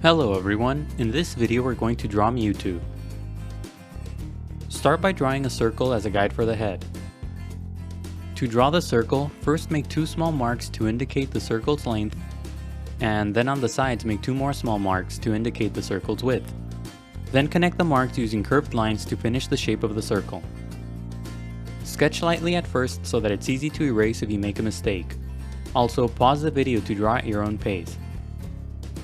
Hello everyone, in this video we're going to draw Mewtwo. Start by drawing a circle as a guide for the head. To draw the circle, first make two small marks to indicate the circle's length, and then on the sides make two more small marks to indicate the circle's width. Then connect the marks using curved lines to finish the shape of the circle. Sketch lightly at first so that it's easy to erase if you make a mistake. Also, pause the video to draw at your own pace.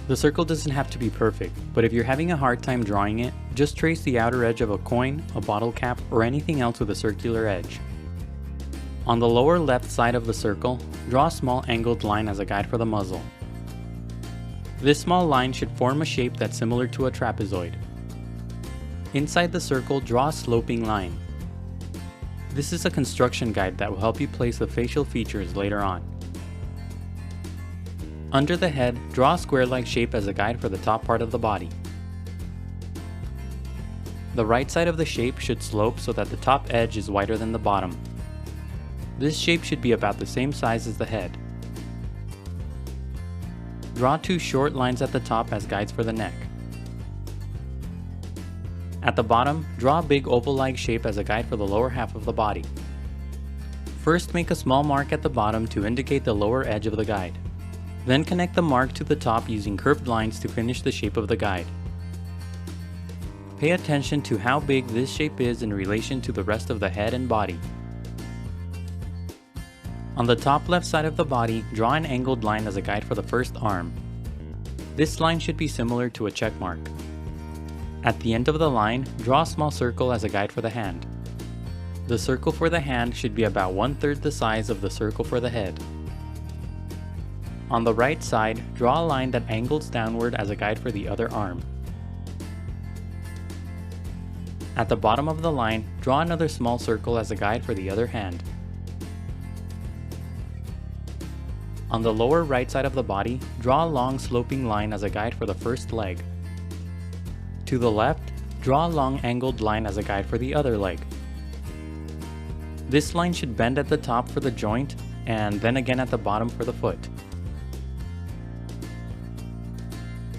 The circle doesn't have to be perfect, but if you're having a hard time drawing it, just trace the outer edge of a coin, a bottle cap, or anything else with a circular edge. On the lower left side of the circle, draw a small angled line as a guide for the muzzle. This small line should form a shape that's similar to a trapezoid. Inside the circle, draw a sloping line. This is a construction guide that will help you place the facial features later on. Under the head, draw a square-like shape as a guide for the top part of the body. The right side of the shape should slope so that the top edge is wider than the bottom. This shape should be about the same size as the head. Draw two short lines at the top as guides for the neck. At the bottom, draw a big oval-like shape as a guide for the lower half of the body. First, make a small mark at the bottom to indicate the lower edge of the guide. Then connect the mark to the top using curved lines to finish the shape of the guide. Pay attention to how big this shape is in relation to the rest of the head and body. On the top left side of the body, draw an angled line as a guide for the first arm. This line should be similar to a check mark. At the end of the line, draw a small circle as a guide for the hand. The circle for the hand should be about 1/3 the size of the circle for the head. On the right side, draw a line that angles downward as a guide for the other arm. At the bottom of the line, draw another small circle as a guide for the other hand. On the lower right side of the body, draw a long sloping line as a guide for the first leg. To the left, draw a long angled line as a guide for the other leg. This line should bend at the top for the joint, and then again at the bottom for the foot.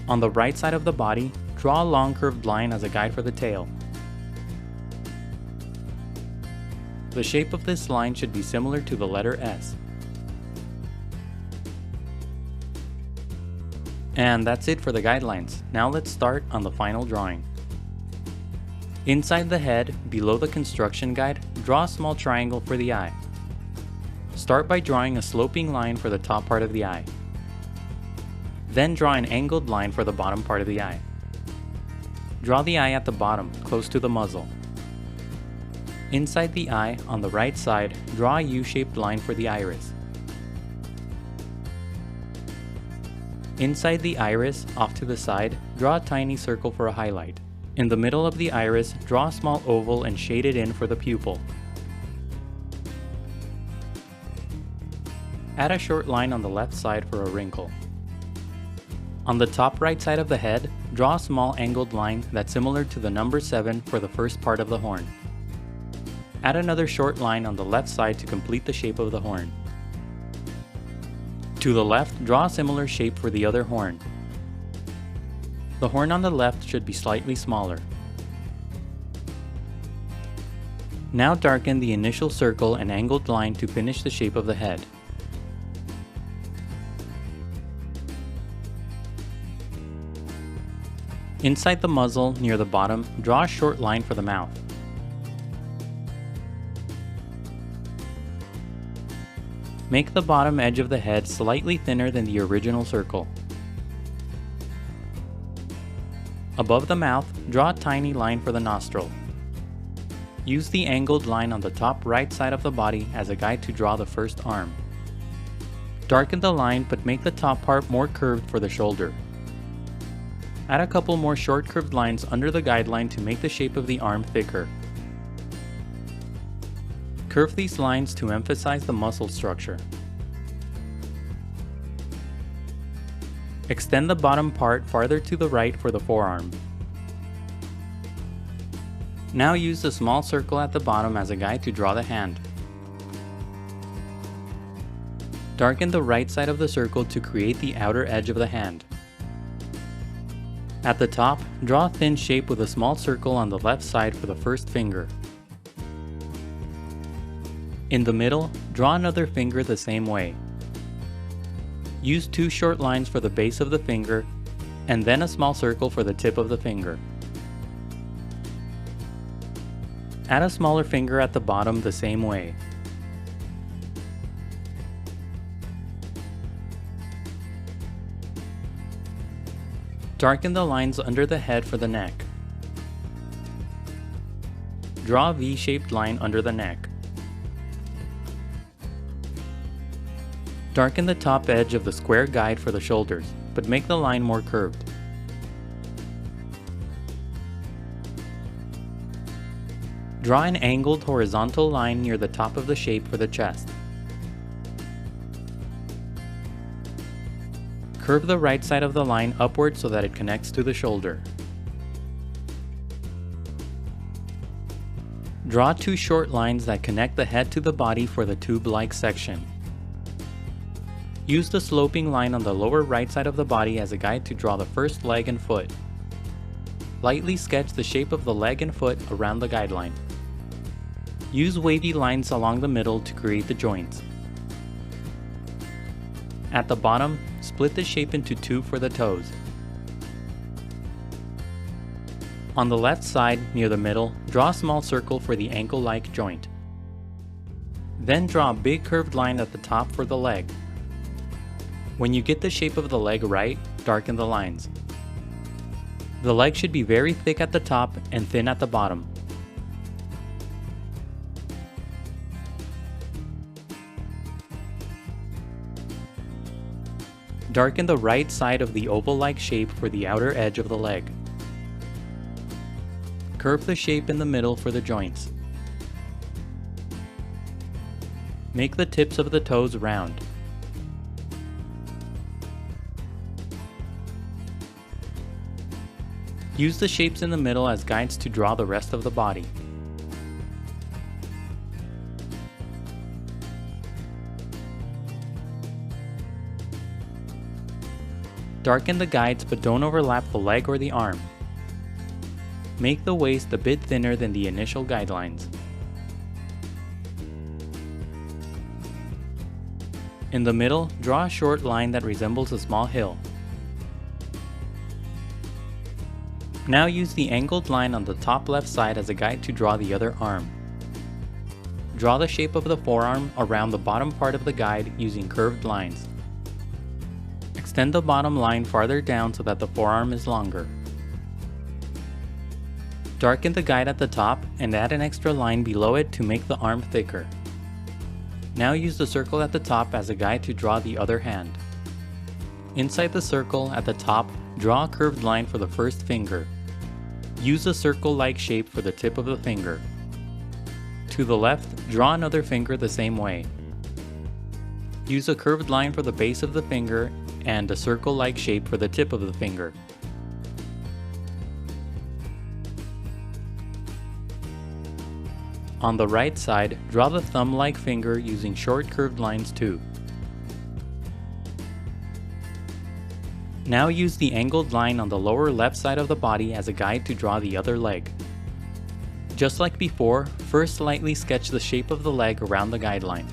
On the right side of the body, draw a long curved line as a guide for the tail. The shape of this line should be similar to the letter S. And that's it for the guidelines. Now let's start on the final drawing. Inside the head, below the construction guide, draw a small triangle for the eye. Start by drawing a sloping line for the top part of the eye. Then draw an angled line for the bottom part of the eye. Draw the eye at the bottom, close to the muzzle. Inside the eye, on the right side, draw a U-shaped line for the iris. Inside the iris, off to the side, draw a tiny circle for a highlight. In the middle of the iris, draw a small oval and shade it in for the pupil. Add a short line on the left side for a wrinkle. On the top right side of the head, draw a small angled line that's similar to the number 7 for the first part of the horn. Add another short line on the left side to complete the shape of the horn. To the left, draw a similar shape for the other horn. The horn on the left should be slightly smaller. Now darken the initial circle and angled line to finish the shape of the head. Inside the muzzle, near the bottom, draw a short line for the mouth. Make the bottom edge of the head slightly thinner than the original circle. Above the mouth, draw a tiny line for the nostril. Use the angled line on the top right side of the body as a guide to draw the first arm. Darken the line but make the top part more curved for the shoulder. Add a couple more short curved lines under the guideline to make the shape of the arm thicker. Curve these lines to emphasize the muscle structure. Extend the bottom part farther to the right for the forearm. Now use the small circle at the bottom as a guide to draw the hand. Darken the right side of the circle to create the outer edge of the hand. At the top, draw a thin shape with a small circle on the left side for the first finger. In the middle, draw another finger the same way. Use 2 short lines for the base of the finger, and then a small circle for the tip of the finger. Add a smaller finger at the bottom the same way. Darken the lines under the head for the neck. Draw a V-shaped line under the neck. Darken the top edge of the square guide for the shoulders, but make the line more curved. Draw an angled horizontal line near the top of the shape for the chest. Curve the right side of the line upward so that it connects to the shoulder. Draw 2 short lines that connect the head to the body for the tube-like section. Use the sloping line on the lower right side of the body as a guide to draw the first leg and foot. Lightly sketch the shape of the leg and foot around the guideline. Use wavy lines along the middle to create the joints. At the bottom, split the shape into 2 for the toes. On the left side, near the middle, draw a small circle for the ankle-like joint. Then draw a big curved line at the top for the leg. When you get the shape of the leg right, darken the lines. The leg should be very thick at the top and thin at the bottom. Darken the right side of the oval-like shape for the outer edge of the leg. Curve the shape in the middle for the joints. Make the tips of the toes round. Use the shapes in the middle as guides to draw the rest of the body. Darken the guides but don't overlap the leg or the arm. Make the waist a bit thinner than the initial guidelines. In the middle, draw a short line that resembles a small hill. Now use the angled line on the top left side as a guide to draw the other arm. Draw the shape of the forearm around the bottom part of the guide using curved lines. Extend the bottom line farther down so that the forearm is longer. Darken the guide at the top and add an extra line below it to make the arm thicker. Now use the circle at the top as a guide to draw the other hand. Inside the circle at the top, draw a curved line for the first finger. Use a circle-like shape for the tip of the finger. To the left, draw another finger the same way. Use a curved line for the base of the finger and a circle-like shape for the tip of the finger. On the right side, draw the thumb-like finger using short curved lines too. Now use the angled line on the lower left side of the body as a guide to draw the other leg. Just like before, first lightly sketch the shape of the leg around the guideline.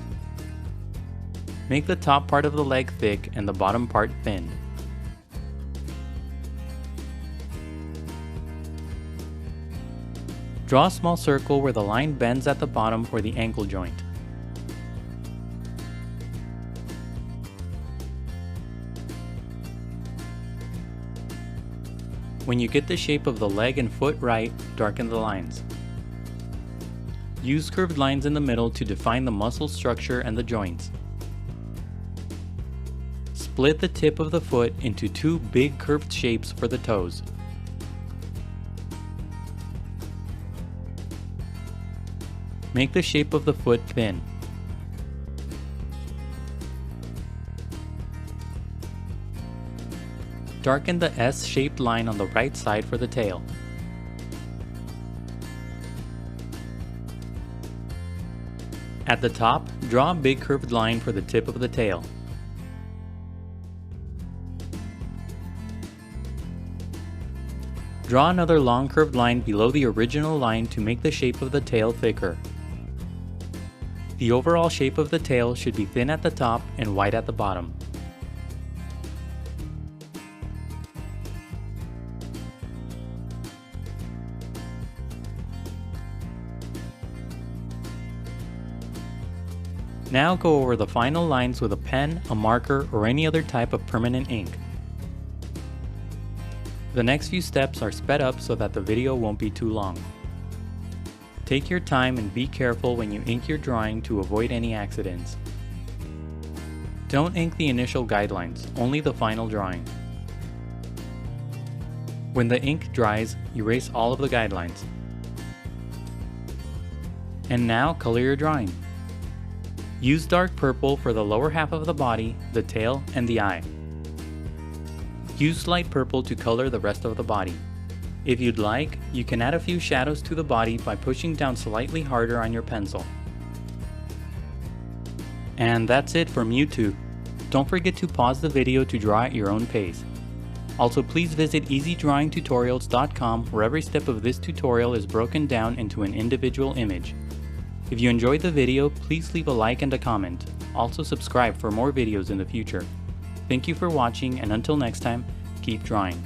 Make the top part of the leg thick and the bottom part thin. Draw a small circle where the line bends at the bottom for the ankle joint. When you get the shape of the leg and foot right, darken the lines. Use curved lines in the middle to define the muscle structure and the joints. Split the tip of the foot into 2 big curved shapes for the toes. Make the shape of the foot thin. Darken the S-shaped line on the right side for the tail. At the top, draw a big curved line for the tip of the tail. Draw another long curved line below the original line to make the shape of the tail thicker. The overall shape of the tail should be thin at the top and wide at the bottom. Now go over the final lines with a pen, a marker, or any other type of permanent ink. The next few steps are sped up so that the video won't be too long. Take your time and be careful when you ink your drawing to avoid any accidents. Don't ink the initial guidelines, only the final drawing. When the ink dries, erase all of the guidelines. And now color your drawing. Use dark purple for the lower half of the body, the tail, and the eye. Use light purple to color the rest of the body. If you'd like, you can add a few shadows to the body by pushing down slightly harder on your pencil. And that's it for Mewtwo. Don't forget to pause the video to draw at your own pace. Also, please visit EasyDrawingTutorials.com where every step of this tutorial is broken down into an individual image. If you enjoyed the video, please leave a like and a comment. Also subscribe for more videos in the future. Thank you for watching, and until next time, keep drawing.